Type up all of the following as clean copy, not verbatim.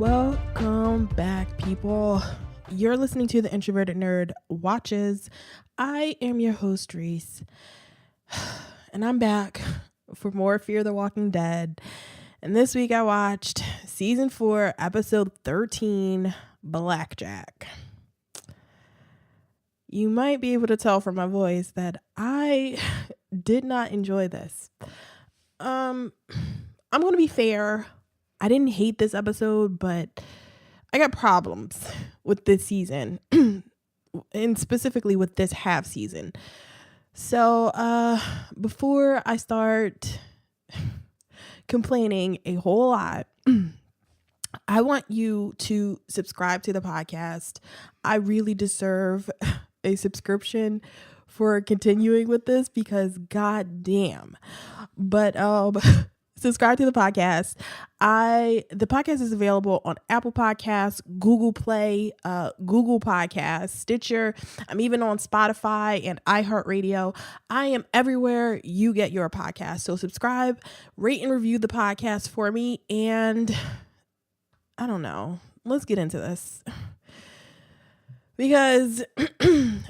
Welcome back, people. You're listening to The Introverted Nerd Watches. I am your host, Reese, and I'm back for more Fear the Walking Dead. And this week I watched Season 4, Episode 13, Blackjack. You might be able to tell from my voice that I did not enjoy this. I'm going to be fair. I didn't hate this episode, but I got problems with this season and specifically with this half season. So before I start complaining a whole lot, I want you to subscribe to the podcast. I really deserve a subscription for continuing with this because goddamn. But subscribe to the podcast. The podcast is available on Apple Podcasts, Google Play, Google Podcasts, Stitcher. I'm even on Spotify and iHeartRadio. I am everywhere you get your podcast. So subscribe, rate and review the podcast for me. And I don't know. Let's get into this. Because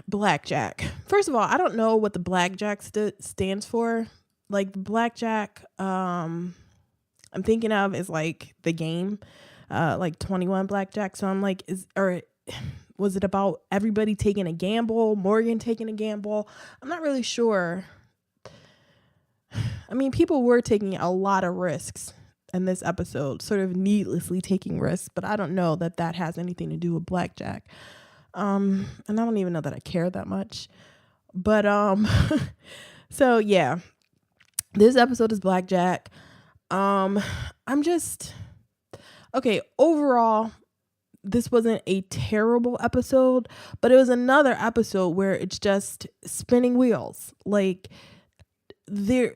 blackjack. First of all, I don't know what the blackjack stands for. Like the blackjack, I'm thinking of is like the game, like 21 blackjack. So I'm like, was it about everybody taking a gamble? Morgan taking a gamble? I'm not really sure. I mean, people were taking a lot of risks in this episode, sort of needlessly taking risks, but I don't know that that has anything to do with blackjack. And I don't even know that I care that much, but, so yeah. This episode is Blackjack. I'm just okay. Overall, this wasn't a terrible episode, but it was another episode where it's just spinning wheels. Like we're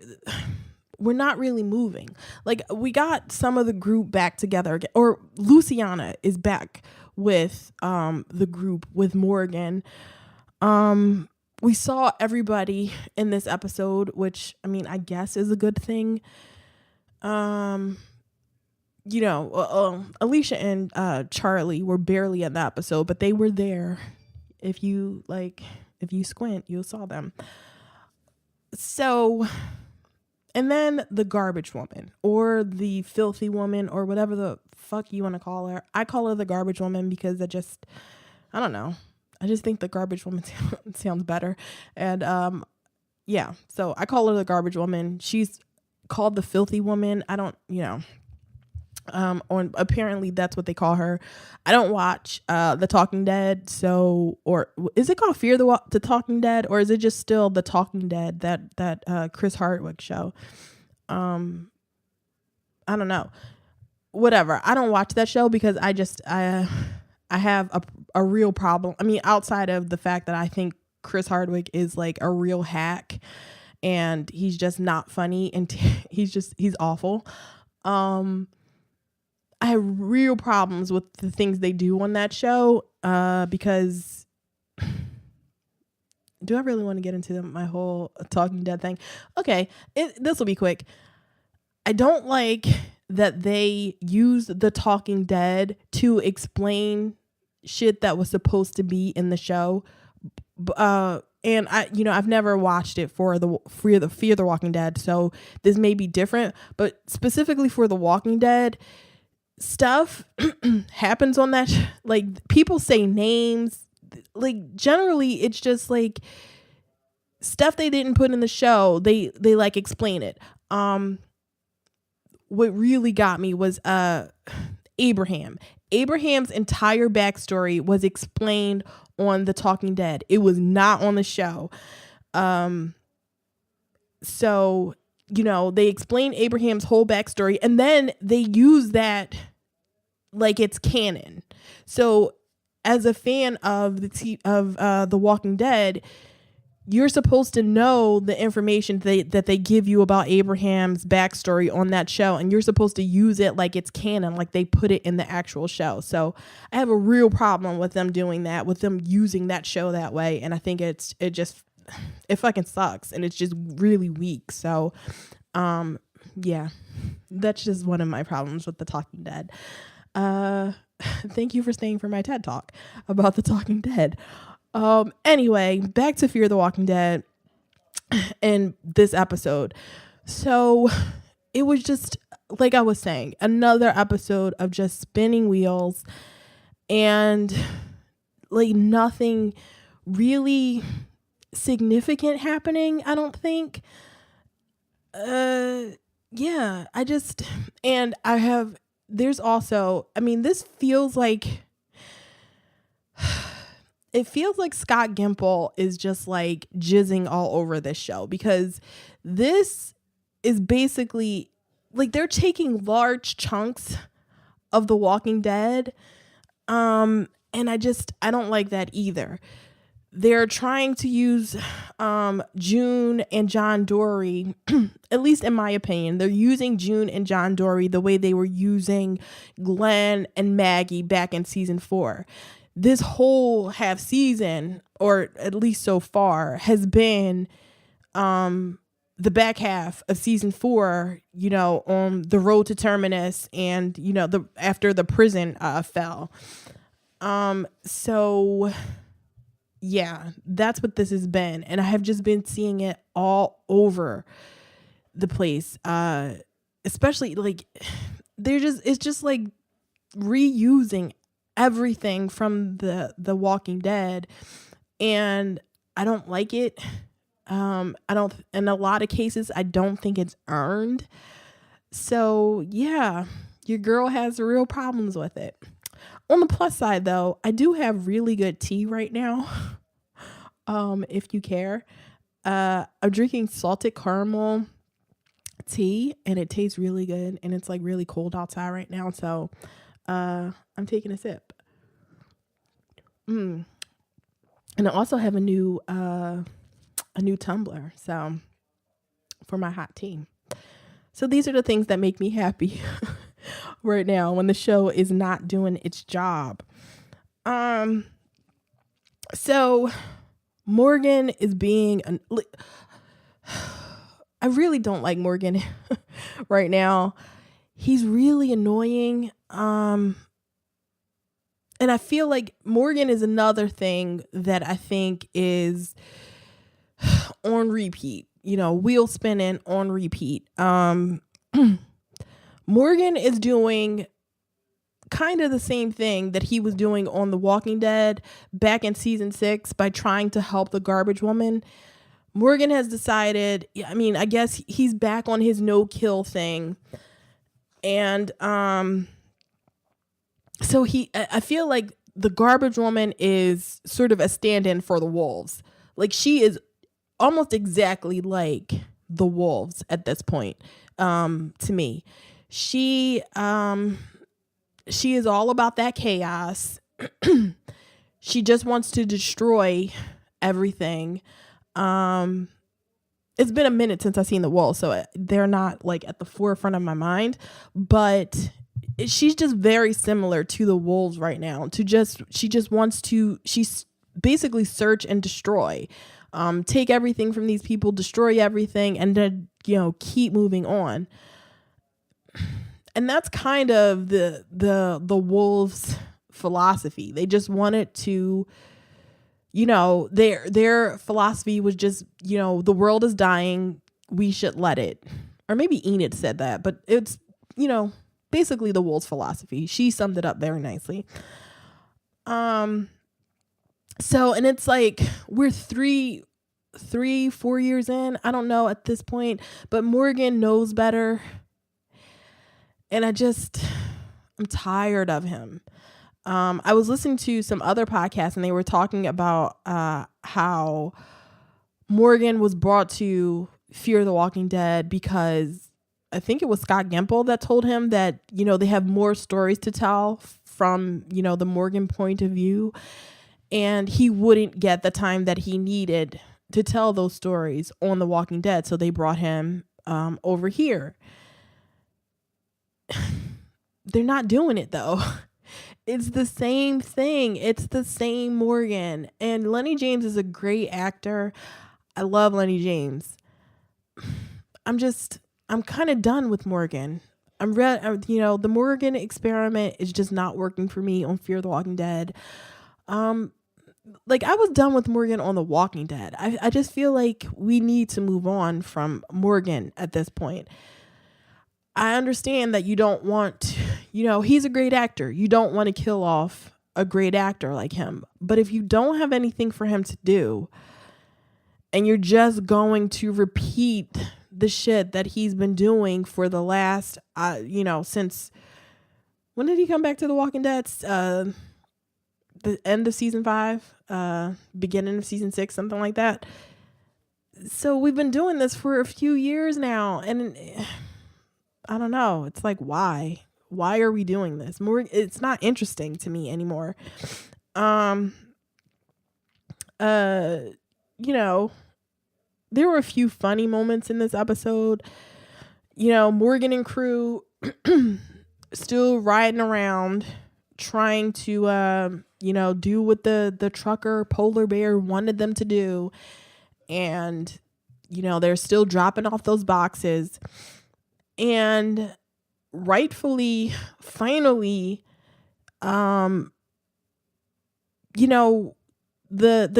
not really moving. Like we got some of the group back together again, or Luciana is back with the group with Morgan. We saw everybody in this episode, which, I mean, I guess is a good thing. Alicia and Charlie were barely in the episode, but they were there. If you squint, you saw them. So, and then the garbage woman or the filthy woman or whatever the fuck you want to call her. I call her the garbage woman because I don't know. I just think the garbage woman sounds better. And yeah, so I call her the garbage woman. She's called the filthy woman. I don't, or apparently that's what they call her. I don't watch The Talking Dead. So, or is it called Fear the Talking Dead? Or is it just still The Talking Dead, that Chris Hardwick show? I don't know. Whatever. I don't watch that show because I have a real problem. I mean, outside of the fact that I think Chris Hardwick is like a real hack and he's just not funny and he's awful. I have real problems with the things they do on that show because do I really want to get into my whole Talking Dead thing? Okay, this will be quick. I don't like that they use the Talking Dead to explain shit that was supposed to be in the show. And I've never watched it for the Fear the Walking Dead, so this may be different, but specifically for The Walking Dead, stuff happens on that like people say names, like generally it's just like stuff they didn't put in the show, they like explain it. What really got me was Abraham's entire backstory was explained on The Talking Dead. It was not on the show. So, they explain Abraham's whole backstory and then they use that like it's canon. So as a fan of The Walking Dead, you're supposed to know the information that they give you about Abraham's backstory on that show, and you're supposed to use it like it's canon, like they put it in the actual show. So I have a real problem with them doing that, with them using that show that way, and I think it fucking sucks, and it's just really weak. So, yeah, that's just one of my problems with The Talking Dead. Thank you for staying for my TED Talk about The Talking Dead. Anyway, back to Fear the Walking Dead and this episode. So it was just, like I was saying, another episode of just spinning wheels and like nothing really significant happening, I don't think. Yeah, there's also, I mean, this feels like, it feels like Scott Gimple is just like jizzing all over this show, because this is basically like they're taking large chunks of The Walking Dead. And I don't like that either. They're trying to use June and John Dorie, at least in my opinion, they're using June and John Dorie the way they were using Glenn and Maggie back in season 4. This whole half season, or at least so far, has been the back half of season 4, on the road to Terminus and, after the prison fell. So yeah, that's what this has been. And I have just been seeing it all over the place. Especially like it's just like reusing everything from the Walking Dead, and I don't like it. In a lot of cases, I don't think it's earned. So yeah, your girl has real problems with it. On the plus side, though, I do have really good tea right now. If you care, I'm drinking salted caramel tea, and it tastes really good, and it's like really cold outside right now, so I'm taking a sip. And I also have a new tumbler, so for my hot tea. So these are the things that make me happy right now when the show is not doing its job. So Morgan is being I really don't like Morgan right now. He's really annoying. And I feel like Morgan is another thing that I think is on repeat, wheel spinning on repeat. Morgan is doing kind of the same thing that he was doing on The Walking Dead back in season 6 by trying to help the garbage woman. Morgan has decided, I guess he's back on his no-kill thing. And so I feel like the garbage woman is sort of a stand-in for the wolves. Like, she is almost exactly like the wolves at this point, to me. She is all about that chaos. She just wants to destroy everything. It's been a minute since I've seen the wolves, so they're not like at the forefront of my mind, but she's just very similar to the wolves right now. She just wants to, she's basically search and destroy, take everything from these people, destroy everything, and then, keep moving on. And that's kind of the wolves' philosophy. They just wanted to, their philosophy was just, the world is dying, we should let it. Or maybe Enid said that, but it's, basically the wolves' philosophy. She summed it up very nicely. So, and it's like we're 3-4 years in, I don't know at this point, but Morgan knows better. And I'm tired of him. I was listening to some other podcasts, and they were talking about how Morgan was brought to Fear the Walking Dead because I think it was Scott Gimple that told him that, they have more stories to tell from, the Morgan point of view, and he wouldn't get the time that he needed to tell those stories on The Walking Dead. So they brought him over here. They're not doing it though. It's the same thing. It's the same Morgan. And Lenny James is a great actor. I love Lenny James. I'm kind of done with Morgan. the Morgan experiment is just not working for me on Fear the Walking Dead. Like I was done with Morgan on The Walking Dead. I just feel like we need to move on from Morgan at this point. I understand that you don't want, he's a great actor. You don't want to kill off a great actor like him. But if you don't have anything for him to do and you're just going to repeat the shit that he's been doing for the last, since when did he come back to The Walking Dead? The end of season 5, beginning of season 6, something like that. So we've been doing this for a few years now. And I don't know. It's like, why are we doing this? It's not interesting to me anymore. There were a few funny moments in this episode. Morgan and crew still riding around trying to, do what the trucker polar bear wanted them to do. And, they're still dropping off those boxes. And rightfully, finally, the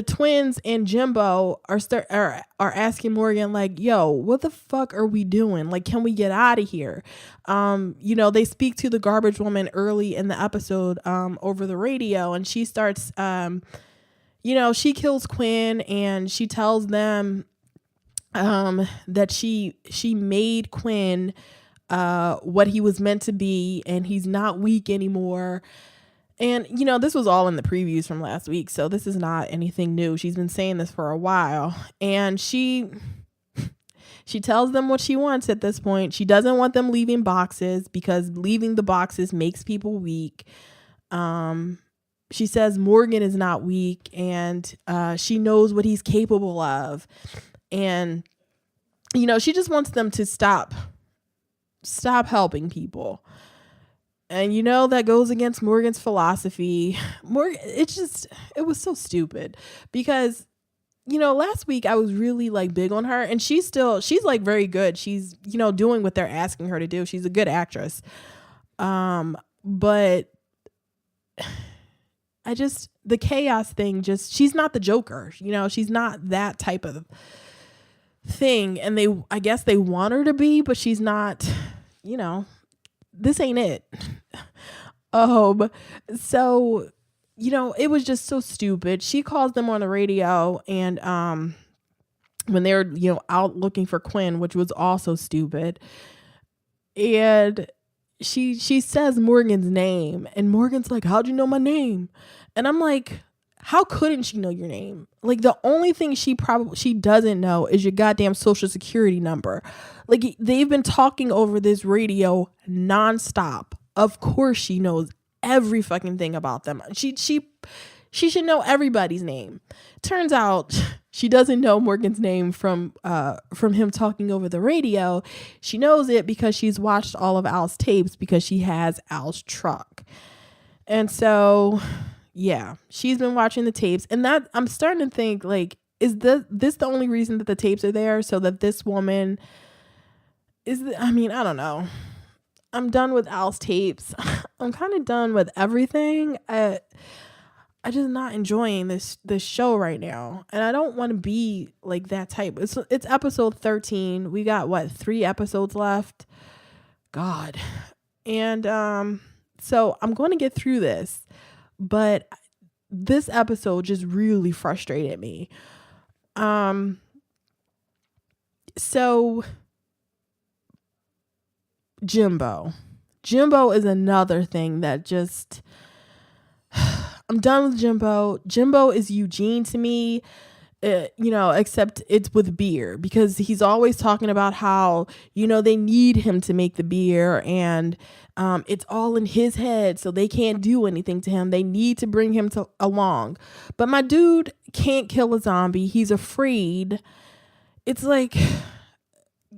twins and Jimbo are asking Morgan like, yo, what the fuck are we doing? Like, can we get out of here? They speak to the garbage woman early in the episode over the radio, and she starts she kills Quinn, and she tells them that she made Quinn what he was meant to be, and he's not weak anymore. And, this was all in the previews from last week, so this is not anything new. She's been saying this for a while. And she tells them what she wants at this point. She doesn't want them leaving boxes because leaving the boxes makes people weak. She says Morgan is not weak, and she knows what he's capable of. And, she just wants them to stop helping people. And that goes against Morgan's philosophy. It was so stupid because, last week I was really like big on her, and she's like very good. She's, doing what they're asking her to do. She's a good actress. But the chaos thing, she's not the Joker, she's not that type of thing. And I guess they want her to be, but she's not, this ain't it. So, it was just so stupid. She calls them on the radio, and when they're, out looking for Quinn, which was also stupid. And she says Morgan's name, and Morgan's like, how'd you know my name? And I'm like, how couldn't she know your name? Like, the only thing she doesn't know is your goddamn social security number. Like, they've been talking over this radio nonstop. Of course she knows every fucking thing about them. She should know everybody's name. Turns out she doesn't know Morgan's name from him talking over the radio. She knows it because she's watched all of Al's tapes because she has Al's truck. And so, yeah, she's been watching the tapes, and that I'm starting to think, like, is this the only reason that the tapes are there? So that this woman I don't know. I'm done with Al's tapes. I'm kind of done with everything. I just not enjoying this show right now, and I don't want to be like that type. It's episode 13. We got 3 episodes left. God, and so I'm going to get through this, but this episode just really frustrated me. So Jimbo is another thing that just, I'm done with Jimbo. Jimbo is Eugene to me, except it's with beer, because he's always talking about how, they need him to make the beer, and it's all in his head, so they can't do anything to him. They need to bring him along. But my dude can't kill a zombie. He's afraid. It's like,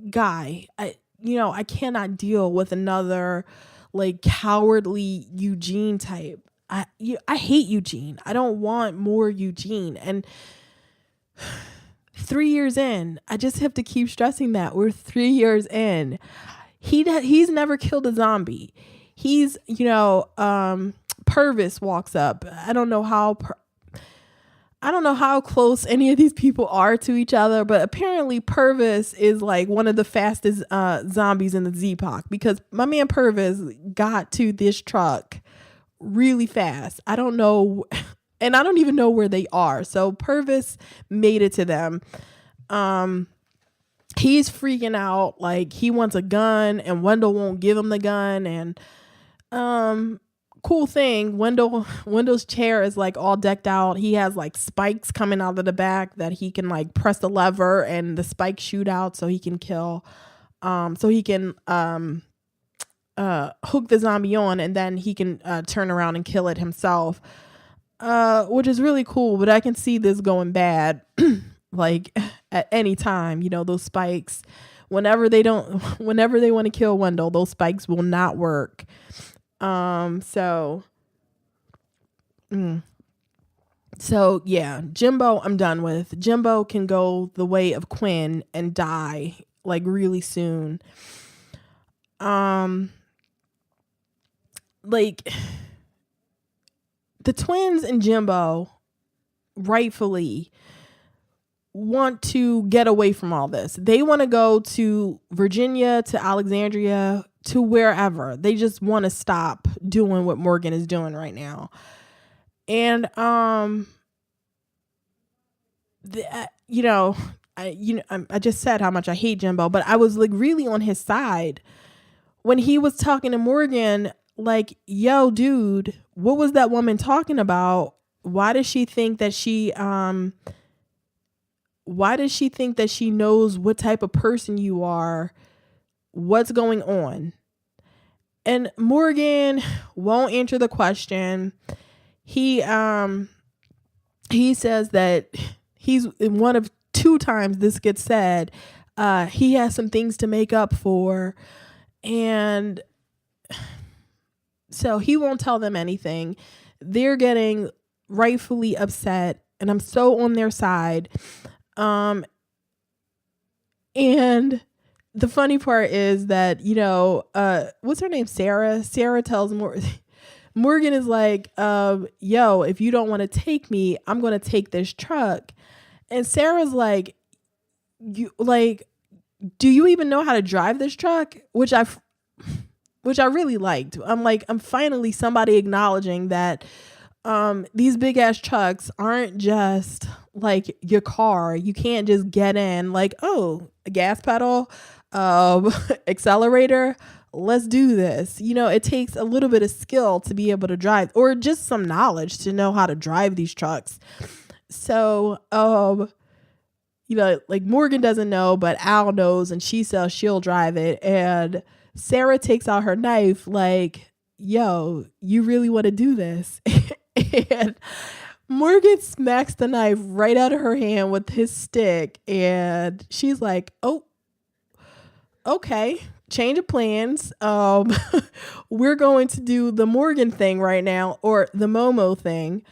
guy, I cannot deal with another like cowardly Eugene type. I hate Eugene. I don't want more Eugene. And 3 years in, I just have to keep stressing that we're 3 years in. He's never killed a zombie. He's, Purvis walks up. I don't know how close any of these people are to each other, but apparently Purvis is like one of the fastest zombies in the Z-Poc, because my man Purvis got to this truck really fast. I don't know, and I don't even know where they are. So Purvis made it to them. He's freaking out, like he wants a gun and Wendell won't give him the gun. And cool thing, Wendell's chair is like all decked out. He has like spikes coming out of the back that he can like press the lever and the spikes shoot out so he can kill. So he can hook the zombie on, and then he can turn around and kill it himself, which is really cool. But I can see this going bad like at any time. Those spikes, whenever they want to kill Wendell, those spikes will not work. So yeah, Jimbo I'm done with. Jimbo can go the way of Quinn and die like really soon. Like the twins and Jimbo rightfully want to get away from all this. They want to go to Virginia, to Alexandria, to wherever. They just want to stop doing what Morgan is doing right now. And I just said how much I hate Jimbo, but I was like really on his side when he was talking to Morgan. Like, yo, dude, what was that woman talking about? Why does she think that she knows what type of person you are? What's going on? And Morgan won't answer the question. He says that he's in one of two times this gets said. He has some things to make up for, and so he won't tell them anything. They're getting rightfully upset, and I'm so on their side. And the funny part is that, what's her name? Sarah tells Morgan is like, yo, if you don't want to take me, I'm going to take this truck. And Sarah's like, do you even know how to drive this truck? Which I really liked. I'm finally somebody acknowledging that these big ass trucks aren't just like your car. You can't just get in like, oh, a gas pedal, accelerator, let's do this. It takes a little bit of skill to be able to drive, or just some knowledge to know how to drive these trucks. So, like Morgan doesn't know, but Al knows, and she says she'll drive it. And Sarah takes out her knife like, yo, you really want to do this? And Morgan smacks the knife right out of her hand with his stick. And she's like, oh, okay, change of plans. We're going to do the Morgan thing right now, or the Momo thing.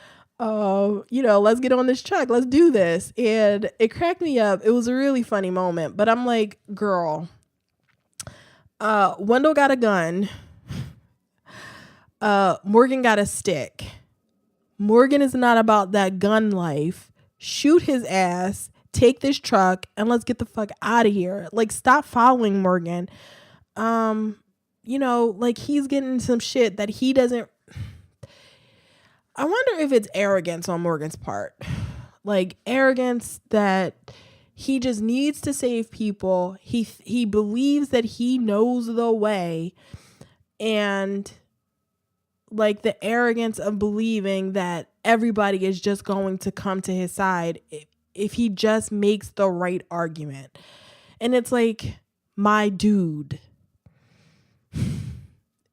Let's get on this truck. Let's do this. And it cracked me up. It was a really funny moment, but I'm like, girl, Wendell got a gun. Morgan got a stick. Morgan is not about that gun life. Shoot his ass, take this truck, and let's get the fuck out of here. Like, stop following Morgan. He's getting some shit that he doesn't. I wonder if it's arrogance on Morgan's part. Like, arrogance that he just needs to save people. He believes that he knows the way, and like the arrogance of believing that everybody is just going to come to his side if he just makes the right argument. And it's like, my dude,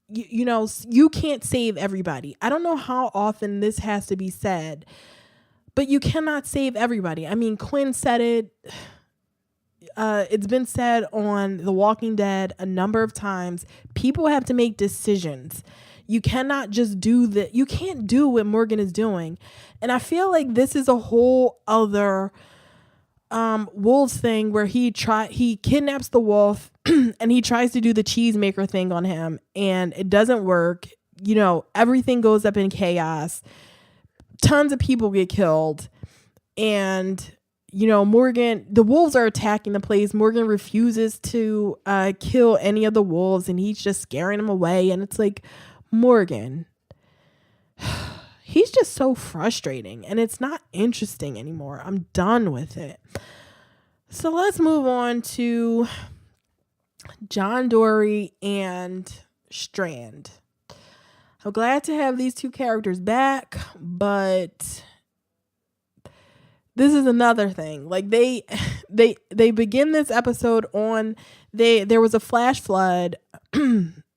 you can't save everybody. I don't know how often this has to be said, but you cannot save everybody. I mean, Quinn said it. It's been said on The Walking Dead a number of times. People have to make decisions. You cannot just you can't do what Morgan is doing. And I feel like this is a whole other wolves thing where he kidnaps the wolf and he tries to do the cheesemaker thing on him and it doesn't work. Everything goes up in chaos. Tons of people get killed. And, Morgan, the wolves are attacking the place. Morgan refuses to kill any of the wolves and he's just scaring them away. And it's like, Morgan, he's just so frustrating and it's not interesting anymore. I'm done with it. So let's move on to John Dorie and Strand. I'm glad to have these two characters back, but this is another thing. Like they begin this episode on there was a flash flood.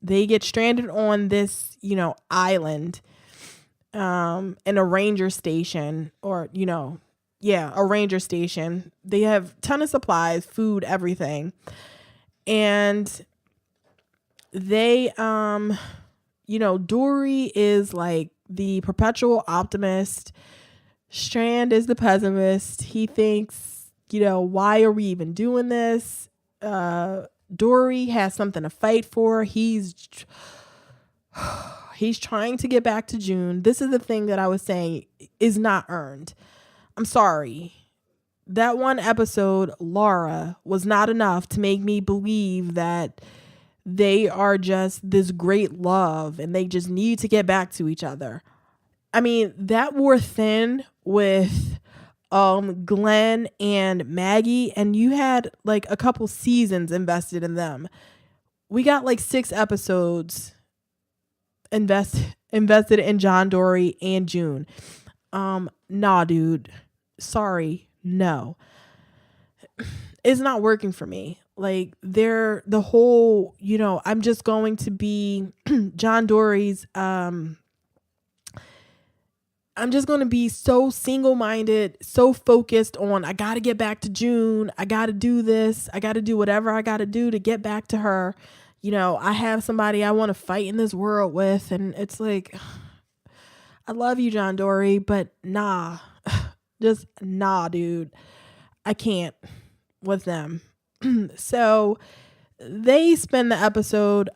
They get stranded on this, island, in a ranger station or, a ranger station. They have a ton of supplies, food, everything. And they, Dorie is like the perpetual optimist. Strand is the pessimist. He thinks, why are we even doing this? Dorie has something to fight for. He's trying to get back to June. This is the thing that I was saying is not earned. I'm sorry. That one episode, Laura, was not enough to make me believe that they are just this great love and they just need to get back to each other. I mean, that wore thin with Glenn and Maggie, and you had like a couple seasons invested in them. We got like 6 episodes invested in John Dorie and June. Nah, dude. Sorry. No. It's not working for me. Like the whole, I'm just going to be John Dorie's, I'm just going to be so single-minded, so focused on, I got to get back to June. I got to do this. I got to do whatever I got to do to get back to her. I have somebody I want to fight in this world with. And it's like, I love you, John Dorie, but nah, just nah, dude. I can't with them. So they spend the episode,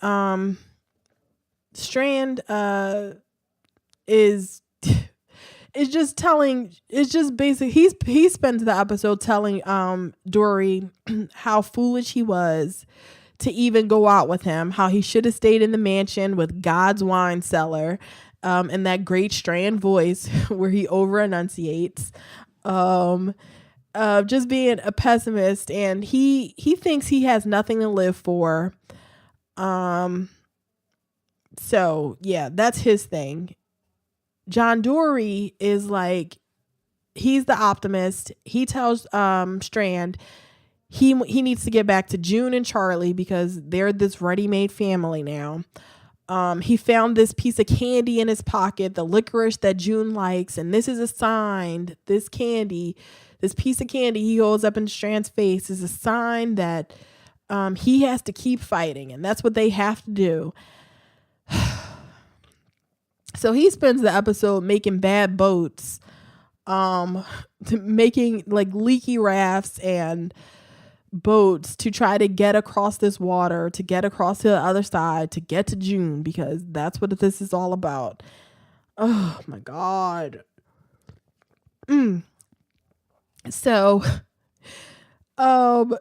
Strand, is just basic. He spends the episode telling Dorie how foolish he was to even go out with him, how he should have stayed in the mansion with God's wine cellar, and that great Strand voice where he over enunciates, just being a pessimist, and he thinks he has nothing to live for. So yeah, that's his thing. John Dorie is like, he's the optimist. He tells Strand he needs to get back to June and Charlie because they're this ready-made family now. He found this piece of candy in his pocket, the licorice that June likes, and this is a sign. This piece of candy he holds up in Strand's face is a sign that he has to keep fighting, and that's what they have to do. So he spends the episode making bad boats, making like leaky rafts and boats to try to get across this water, to get across to the other side, to get to June, because that's what this is all about. Oh my God. So, they're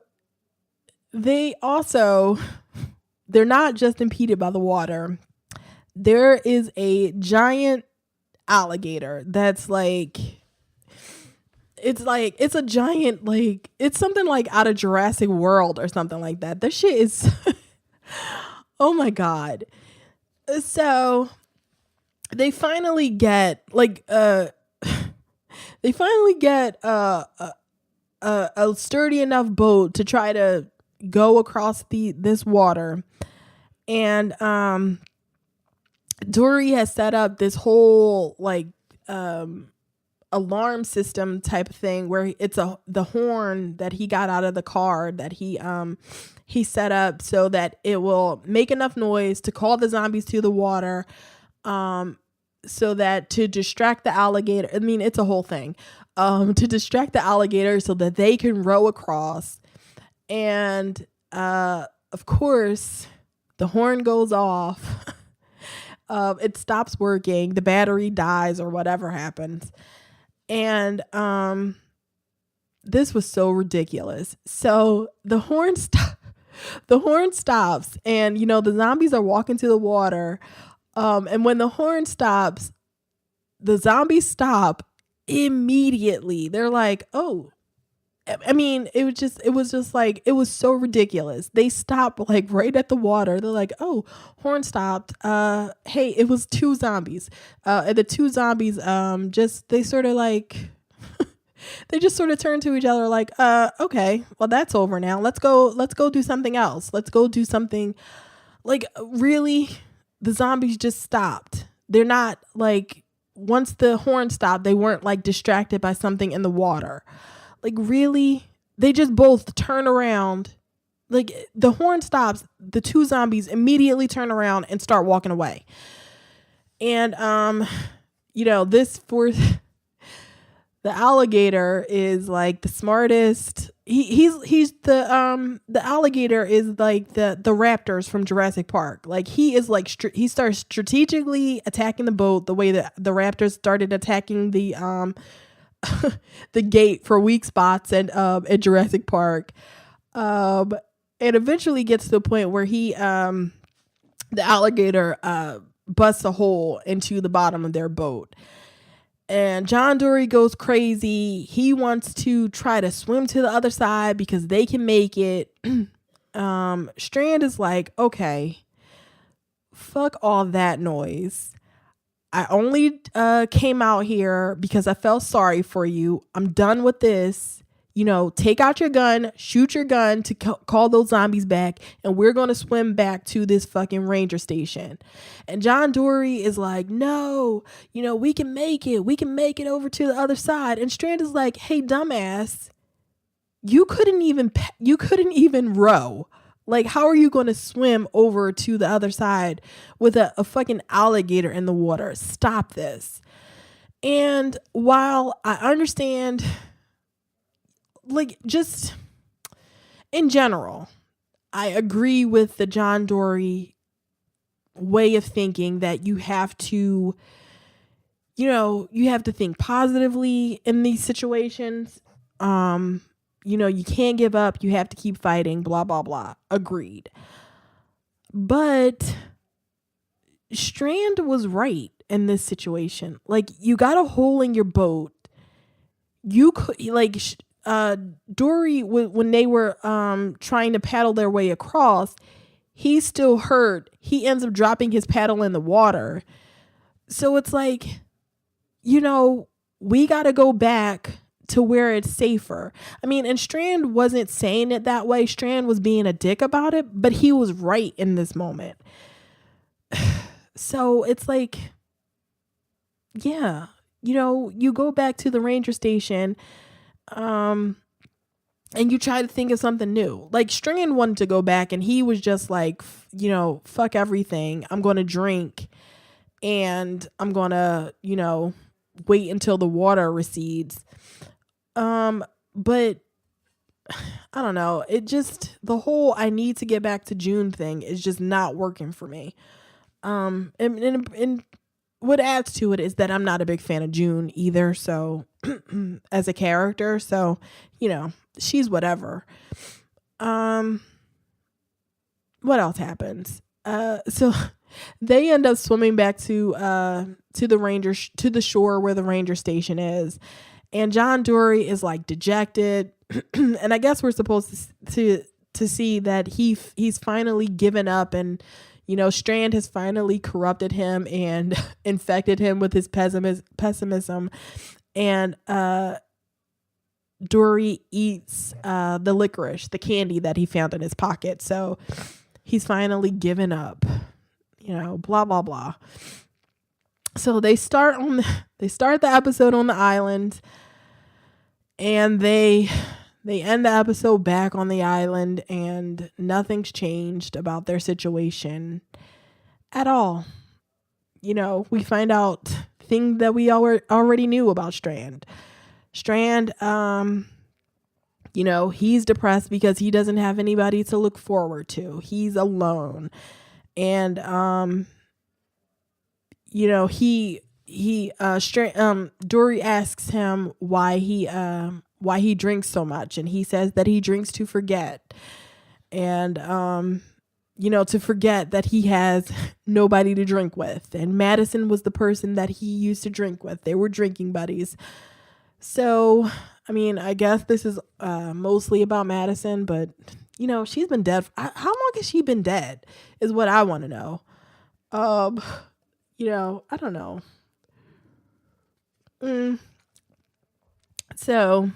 not just impeded by the water. There is a giant alligator that's it's a giant, it's something like out of Jurassic World or something like that. This shit is, oh my God. So they finally get a sturdy enough boat to try to go across this water. And, Dorie has set up this whole alarm system type of thing where it's the horn that he got out of the car that he set up so that it will make enough noise to call the zombies to the water, so that to distract the alligator. I mean, it's a whole thing. to distract the alligator so that they can row across. And of course, the horn goes off. It stops working. The battery dies or whatever happens. And this was so ridiculous. So the horn stops, and the zombies are walking to the water. And when the horn stops, the zombies stop immediately. They're like, oh, I mean, it was so ridiculous. They stopped like right at the water. They're like, oh, horn stopped. Hey, it was two zombies. And the two zombies, they sort of like, they just sort of turned to each other like, okay, well, that's over now. Let's go do something else. Let's go do something. Like, really, the zombies just stopped. They're not like, once the horn stopped, they weren't like distracted by something in the water. Like, really? They just both turn around. Like, the horn stops. The two zombies immediately turn around and start walking away. And, this fourth, the alligator is like the smartest. He's the alligator is like the raptors from Jurassic Park. Like, he is like, he starts strategically attacking the boat the way that the raptors started attacking the the gate for weak spots and at Jurassic Park. It eventually gets to the point where the alligator busts a hole into the bottom of their boat. And John Dorie goes crazy. He wants to try to swim to the other side because they can make it. Strand is like, okay, fuck all that noise. I only came out here because I felt sorry for you. I'm done with this. Take out your gun, shoot your gun to call those zombies back, and we're going to swim back to this fucking ranger station. And John Dorie is like, no, we can make it. We can make it over to the other side. And Strand is like, hey, dumbass, you couldn't even row. Like, how are you going to swim over to the other side with a fucking alligator in the water? Stop this. And while I understand, like, just in general, I agree with the John Dorie way of thinking that you have to think positively in these situations. You can't give up. You have to keep fighting, blah, blah, blah. Agreed. But Strand was right in this situation. Like, you got a hole in your boat. You could, like, Dorie, when they were trying to paddle their way across, he's still hurt. He ends up dropping his paddle in the water. So it's like, we got to go back to where it's safer. I mean, and Strand wasn't saying it that way. Strand was being a dick about it, but he was right in this moment. So it's like, yeah, you go back to the ranger station, and you try to think of something new. Like, Strand wanted to go back, and he was just like, fuck everything. I'm going to drink, and I'm going to, wait until the water recedes. But I don't know. It just, the whole I need to get back to June thing is just not working for me. And what adds to it is that I'm not a big fan of June either. So as a character, so, she's whatever. What else happens? So they end up swimming back to the shore where the ranger station is. And John Dorie is like dejected. And I guess we're supposed to see that he's finally given up, and, Strand has finally corrupted him and infected him with his pessimism. And Dorie eats the licorice, the candy that he found in his pocket. So he's finally given up, blah, blah, blah. So they start the episode on the island, and they end the episode back on the island, and nothing's changed about their situation at all. We find out things that we already knew about Strand. Strand, he's depressed because he doesn't have anybody to look forward to. He's alone. And, Dorie asks him why he drinks so much. And he says that he drinks to forget. And, to forget that he has nobody to drink with. And Madison was the person that he used to drink with. They were drinking buddies. So, I guess this is mostly about Madison, but, she's been dead. How long has she been dead is what I want to know. I don't know. So,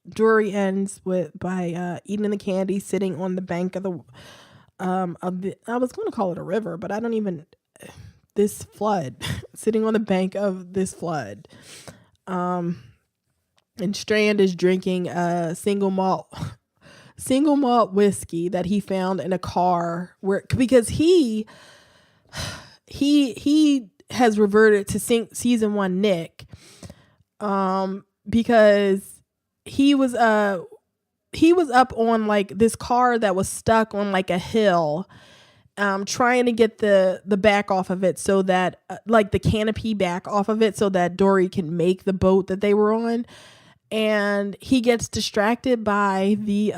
Dorie ends by eating the candy, sitting on the bank of the I was going to call it a river, but I don't even this flood, sitting on the bank of this flood. And Strand is drinking a single malt whiskey that he found in a car because he has reverted to season 1 Nick, because he was up on like this car that was stuck on like a hill, trying to get the back off of it so that like the canopy back off of it so that Dorie can make the boat that they were on. And he gets distracted by the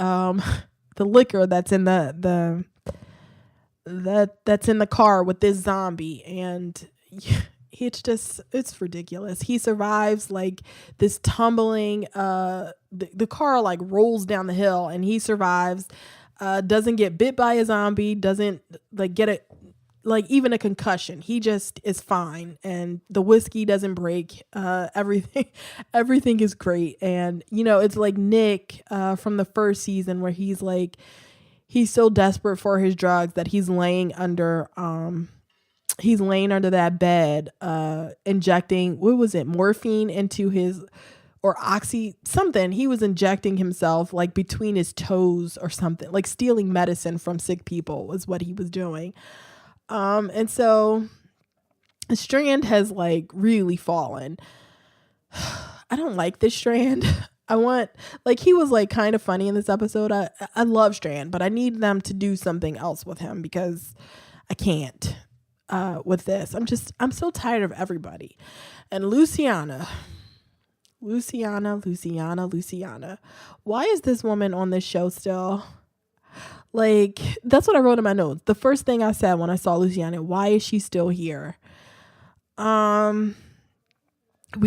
liquor that's in that's in the car with this zombie, and it's ridiculous. He survives like this tumbling, the car like rolls down the hill and he survives, doesn't get bit by a zombie, doesn't like get it like even a concussion. He just is fine, and the whiskey doesn't break. Everything is great. And it's like Nick from the first season where he's so desperate for his drugs that he's laying under that bed, injecting, what was it, morphine into his, or oxy something. He was injecting himself like between his toes or something, like stealing medicine from sick people was what he was doing. And so Strand has like really fallen. I don't like this Strand. He was like kind of funny in this episode. I love Strand, but I need them to do something else with him because I can't with this. I'm so tired of everybody. And Luciana. Why is this woman on this show still? Like, that's what I wrote in my notes. The first thing I said when I saw Luciana, why is she still here? We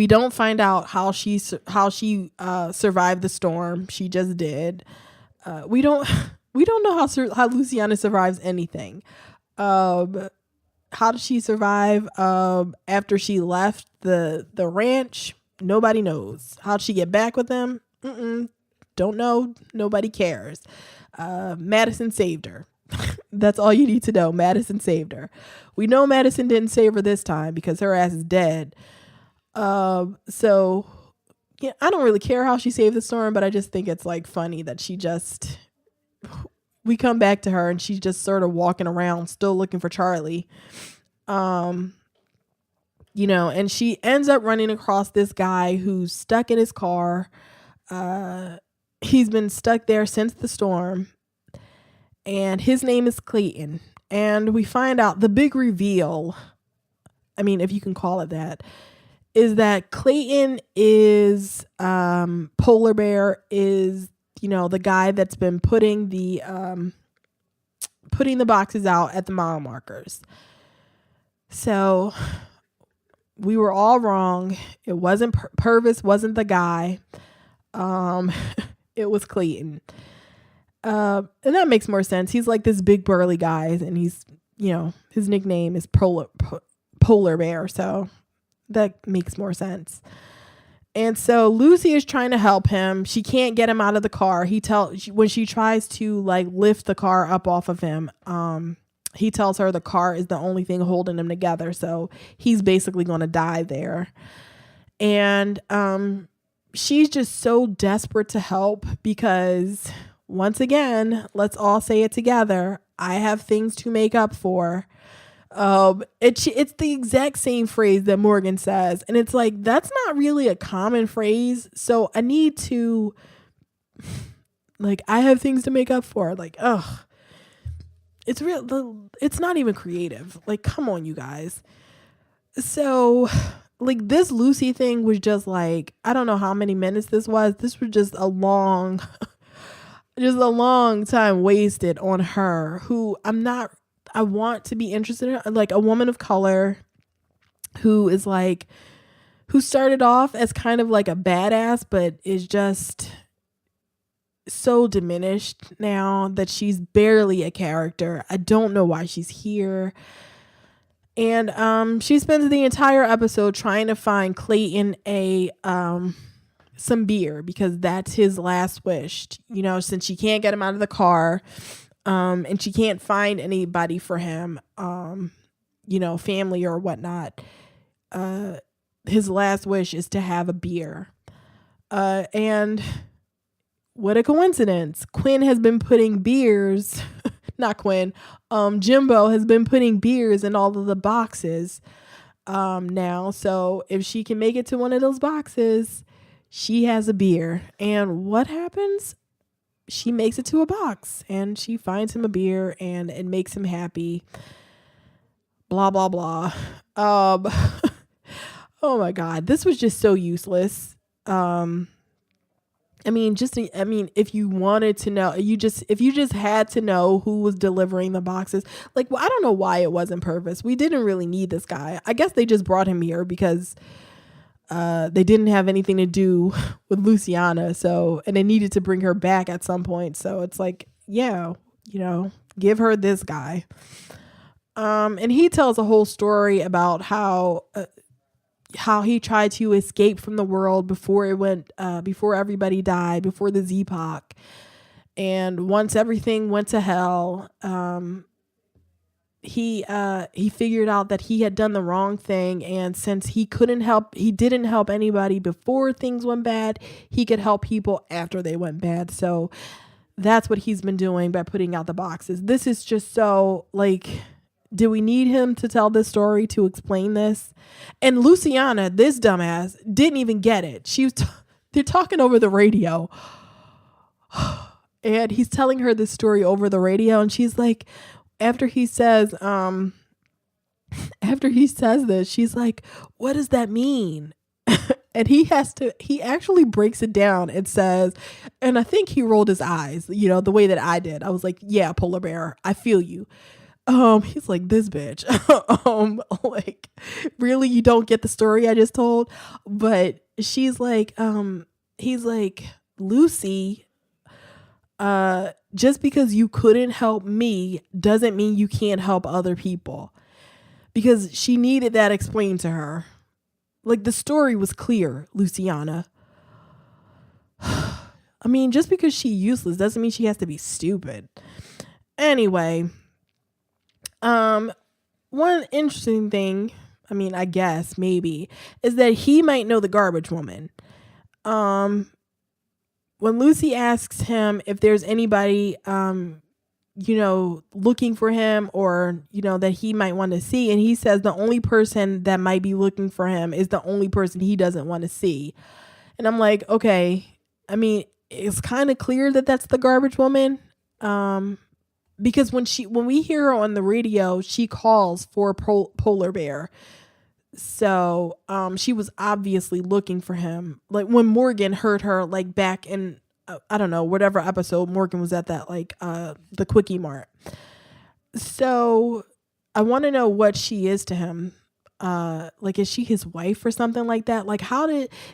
don't find out how she survived the storm. She just did. We don't know how Luciana survives anything. How did she survive after she left the ranch? Nobody knows. How'd she get back with them? Don't know. Nobody cares. Madison saved her. That's all you need to know. Madison saved her. We know Madison didn't save her this time because her ass is dead. So yeah, I don't really care how she saved the storm, but I just think it's like funny that we come back to her and she's just sort of walking around still looking for Charlie. And she ends up running across this guy who's stuck in his car. He's been stuck there since the storm, and his name is Clayton. And we find out the big reveal, if you can call it that, is that Clayton is Polar Bear is, the guy that's been putting the boxes out at the mile markers. So we were all wrong. It wasn't Purvis, wasn't the guy. It was Clayton. And that makes more sense. He's like this big burly guy, and he's, his nickname is Polar Bear. So that makes more sense. And so Lucy is trying to help him. She can't get him out of the car. When she tries to like lift the car up off of him, he tells her the car is the only thing holding him together. So he's basically going to die there. And she's just so desperate to help because, once again, let's all say it together, I have things to make up for. It's the exact same phrase that Morgan says, and it's like that's not really a common phrase. So I need to, like, I have things to make up for. Like, ugh, it's real. It's not even creative. Like, come on, you guys. So, like, this Lucy thing was just like, I don't know how many minutes this was. This was just a long, just a long time wasted on her. Who I want to be interested in, like a woman of color who is like, who started off as kind of like a badass, but is just so diminished now that she's barely a character. I don't know why she's here. And she spends the entire episode trying to find Clayton some beer because that's his last wish. You know, since she can't get him out of the car. And she can't find anybody for him, you know, family or whatnot. His last wish is to have a beer. And what a coincidence. Quinn has been putting beers, not Quinn, Jimbo has been putting beers in all of the boxes now. So if she can make it to one of those boxes, she has a beer. And what happens? She makes it to a box and she finds him a beer and it makes him happy. Blah, blah, blah. Oh my God. This was just so useless. I mean, if you wanted to know, if you just had to know who was delivering the boxes, like, well, I don't know why it wasn't Purvis. We didn't really need this guy. I guess they just brought him here because they didn't have anything to do with Luciana, and they needed to bring her back at some point. So it's like, yeah, you know, give her this guy. And he tells a whole story about how he tried to escape from the world before everybody died, before the Z-Pac. And once everything went to hell, he figured out that he had done the wrong thing, and since he didn't help anybody before things went bad, he could help people after they went bad. So that's what he's been doing by putting out the boxes. This is just so, like, do we need him to tell this story to explain this? And Luciana, this dumbass, didn't even get it. They're talking over the radio. And he's telling her this story over the radio, and she's like, after he says this, she's like, what does that mean? And he actually breaks it down and says, and I think he rolled his eyes, you know, the way that I did. I was like, yeah, polar bear, I feel you. He's like, this bitch, like, really, you don't get the story I just told? But she's like, he's like, Lucy, just because you couldn't help me doesn't mean you can't help other people, because she needed that explained to her. Like, the story was clear, Luciana. I mean, just because she's useless doesn't mean she has to be stupid. Anyway, one interesting thing, I mean, I guess maybe, is that he might know the garbage woman. When Lucy asks him if there's anybody, you know, looking for him, or, you know, that he might want to see, and he says the only person that might be looking for him is the only person he doesn't want to see. And I'm like, okay, I mean, it's kind of clear that that's the garbage woman. Because when we hear her on the radio, she calls for polar bear. So, she was obviously looking for him. Like, when Morgan heard her, like, back in, I don't know, whatever episode Morgan was at, that, like, the Quickie Mart. So I want to know what she is to him. Like, is she his wife or something like that? Like,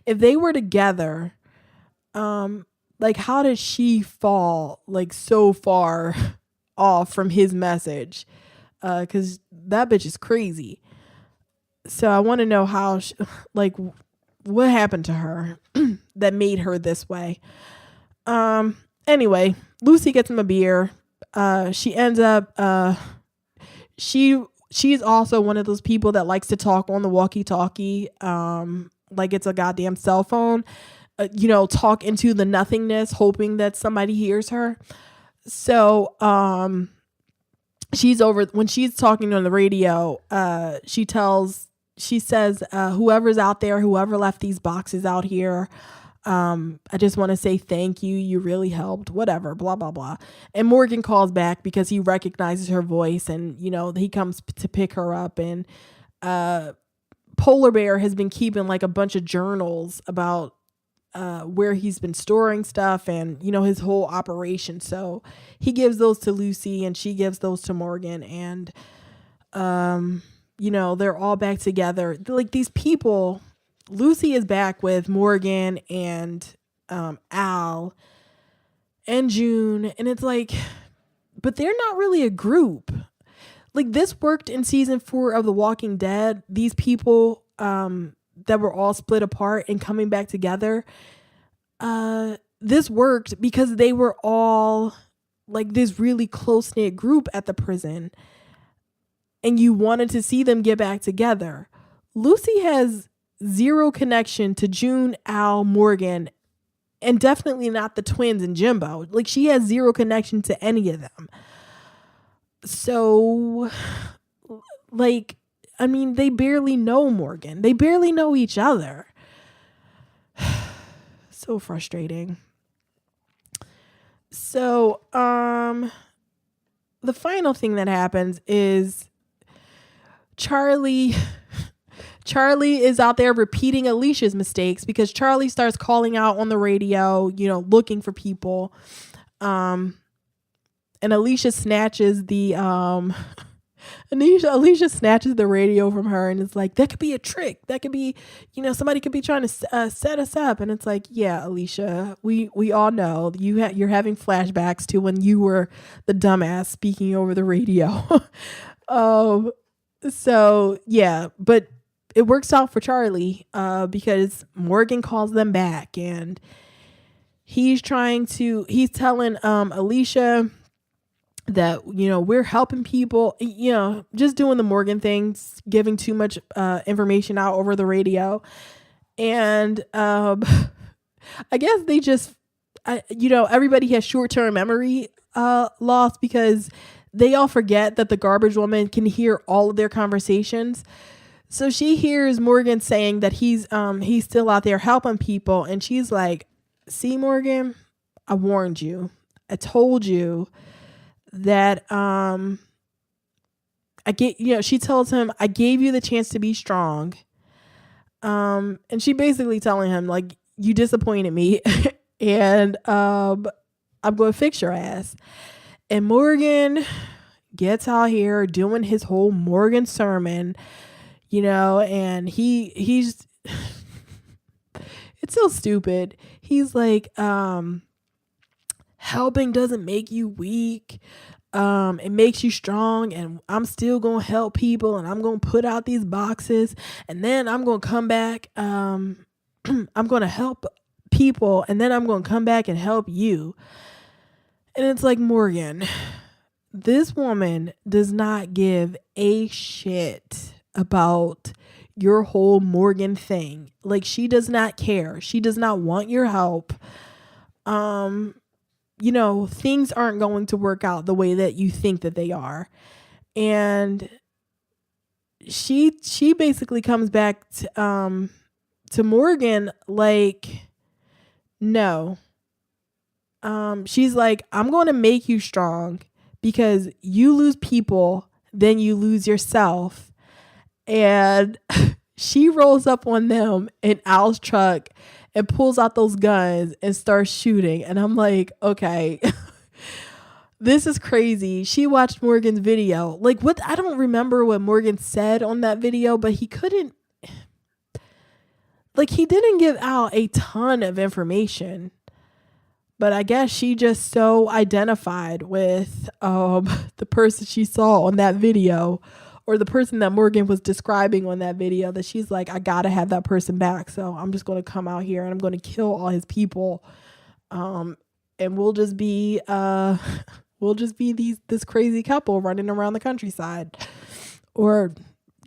if they were together, like, how did she fall, like, so far off from his message? Cause that bitch is crazy. So I want to know how, like, what happened to her that made her this way. Anyway, Lucy gets him a beer. She ends up, she's also one of those people that likes to talk on the walkie-talkie, like it's a goddamn cell phone, you know, talk into the nothingness, hoping that somebody hears her. So, when she's talking on the radio, she says, whoever's out there, whoever left these boxes out here, I just want to say thank you. You really helped, whatever, blah, blah, blah. And Morgan calls back because he recognizes her voice, and, he comes to pick her up. And Polar Bear has been keeping like a bunch of journals about where he's been storing stuff and, his whole operation. So he gives those to Lucy and she gives those to Morgan. And, they're all back together. Like, these people, Lucy is back with Morgan and Al and June. And it's like, but they're not really a group. Like, this worked in season 4 of The Walking Dead. These people that were all split apart and coming back together. This worked because they were all like this really close-knit group at the prison. And you wanted to see them get back together. Lucy has zero connection to June, Al, Morgan, and definitely not the twins and Jimbo. Like, she has zero connection to any of them. So, like, I mean, they barely know Morgan. They barely know each other. So frustrating. So, the final thing that happens is Charlie is out there repeating Alicia's mistakes because Charlie starts calling out on the radio, looking for people. And Alicia snatches the Alicia snatches the radio from her and is like, that could be a trick. That could be, somebody could be trying to set us up. And it's like, yeah, Alicia, we all know you're having flashbacks to when you were the dumbass speaking over the radio. So yeah, but it works out for Charlie because Morgan calls them back and he's telling Alicia that, we're helping people, just doing the Morgan things, giving too much information out over the radio. And I guess they just, everybody has short-term memory loss because they all forget that the garbage woman can hear all of their conversations. So she hears Morgan saying that he's still out there helping people. And she's like, see, Morgan, I warned you. I told you that she tells him, I gave you the chance to be strong. And she basically telling him, like, you disappointed me and I'm going to fix your ass. And Morgan gets out here doing his whole Morgan sermon, and he's it's so stupid. He's like, helping doesn't make you weak. It makes you strong, and I'm still going to help people, and I'm going to put out these boxes, and then I'm going to come back. I'm going to help people, and then I'm going to come back and help you. And it's like, Morgan, this woman does not give a shit about your whole Morgan thing. Like, she does not care. She does not want your help. Things aren't going to work out the way that you think that they are. And she basically comes back to Morgan like, no. She's like, I'm going to make you strong because you lose people, then you lose yourself. And she rolls up on them in Al's truck and pulls out those guns and starts shooting. And I'm like, okay, this is crazy. She watched Morgan's video. Like, what? I don't remember what Morgan said on that video, but he didn't give out a ton of information. But I guess she just so identified with the person she saw on that video, or the person that Morgan was describing on that video, that she's like, I gotta have that person back. So I'm just going to come out here and I'm going to kill all his people. And we'll just be this crazy couple running around the countryside, or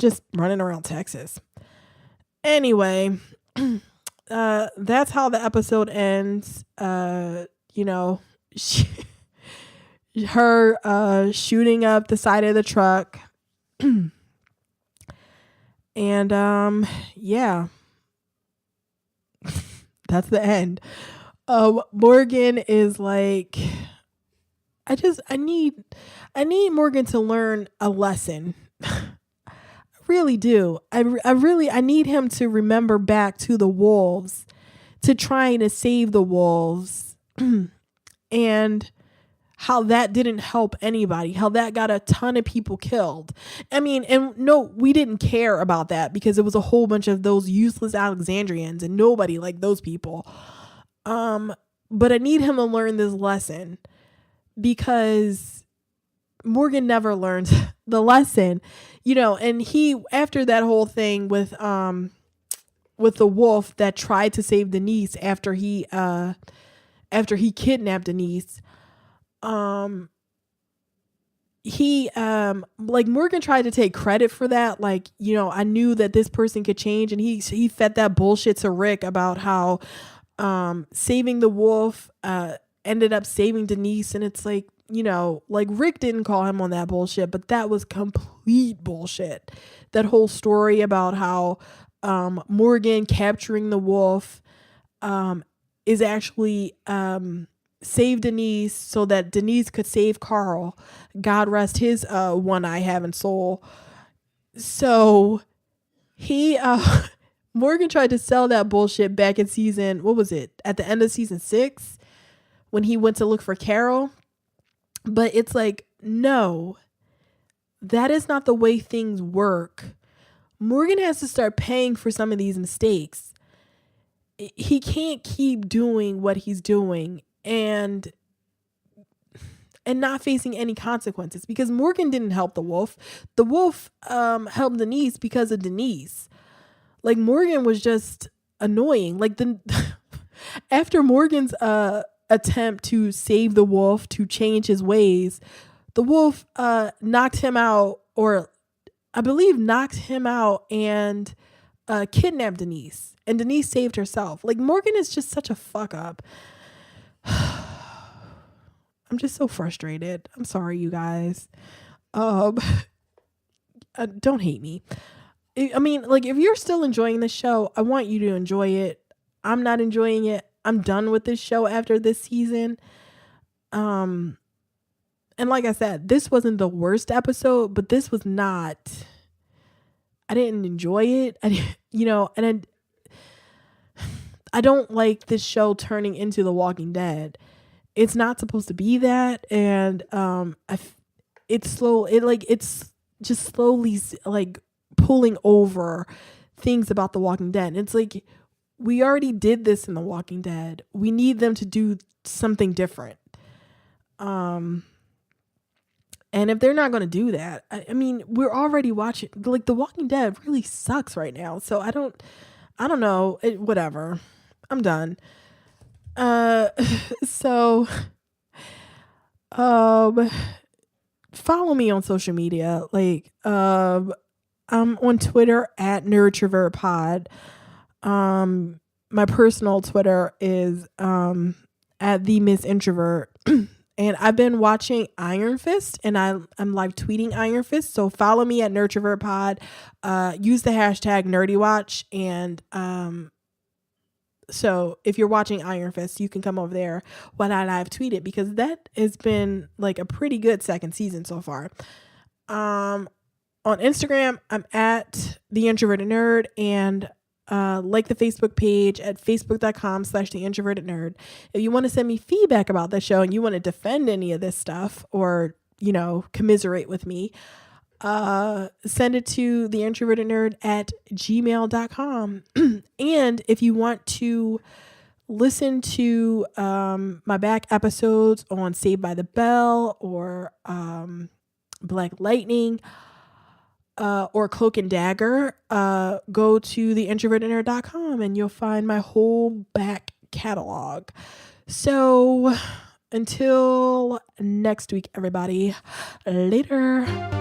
just running around Texas. Anyway, that's how the episode ends. her shooting up the side of the truck. And yeah, that's the end. Morgan is like, I need Morgan to learn a lesson. I really do. I need him to remember back to the wolves, to trying to save the wolves, and how that didn't help anybody, how that got a ton of people killed. I mean, and no, we didn't care about that because it was a whole bunch of those useless Alexandrians and nobody liked those people. But I need him to learn this lesson because Morgan never learned the lesson, and he, after that whole thing with the wolf that tried to save Denise after he kidnapped Denise, he like Morgan tried to take credit for that, like, I knew that this person could change, and he fed that bullshit to Rick about how saving the wolf ended up saving Denise, and it's like, like Rick didn't call him on that bullshit, but that was complete bullshit. That whole story about how Morgan capturing the wolf is actually save Denise so that Denise could save Carl. God rest his one eye having soul. So he Morgan tried to sell that bullshit back in season, what was it? At the end of season 6 when he went to look for Carol. But it's like, no, that is not the way things work. Morgan has to start paying for some of these mistakes. He can't keep doing what he's doing and not facing any consequences, because Morgan didn't help the wolf. The wolf helped Denise because of Denise. Like, Morgan was just annoying. Like, after Morgan's attempt to save the wolf, to change his ways, the wolf knocked him out, or I believe knocked him out, and kidnapped Denise. And Denise saved herself. Like, Morgan is just such a fuck up. I'm just so frustrated. I'm sorry, you guys. Don't hate me. I mean, like, if you're still enjoying this show, I want you to enjoy it. I'm not enjoying it. I'm done with this show after this season. And like I said, this wasn't the worst episode, but this was not. I didn't enjoy it. I don't like this show turning into The Walking Dead. It's not supposed to be that, and it's just slowly like pulling over things about The Walking Dead. It's like, we already did this in The Walking Dead. We need them to do something different. And if they're not going to do that, I mean, we're already watching, like, The Walking Dead really sucks right now. So I don't know. Whatever. I'm done. So, follow me on social media. Like, I'm on Twitter at NerdTrovertPod. My personal Twitter is, at the Miss Introvert. And I've been watching Iron Fist, and I'm live tweeting Iron Fist. So follow me at NerdTrovertPod. Use the hashtag NerdyWatch, and so if you're watching Iron Fist, you can come over there while I live tweet it, because that has been like a pretty good second season so far. On Instagram, I'm at TheIntrovertedNerd, and like the Facebook page at facebook.com/TheIntrovertedNerd. If you want to send me feedback about the show and you want to defend any of this stuff, or, commiserate with me, send it to theintrovertednerd@gmail.com. And if you want to listen to my back episodes on Saved by the Bell, or Black Lightning, or Cloak and Dagger, go to theintrovertednerd.com and you'll find my whole back catalog. So until next week, everybody, later.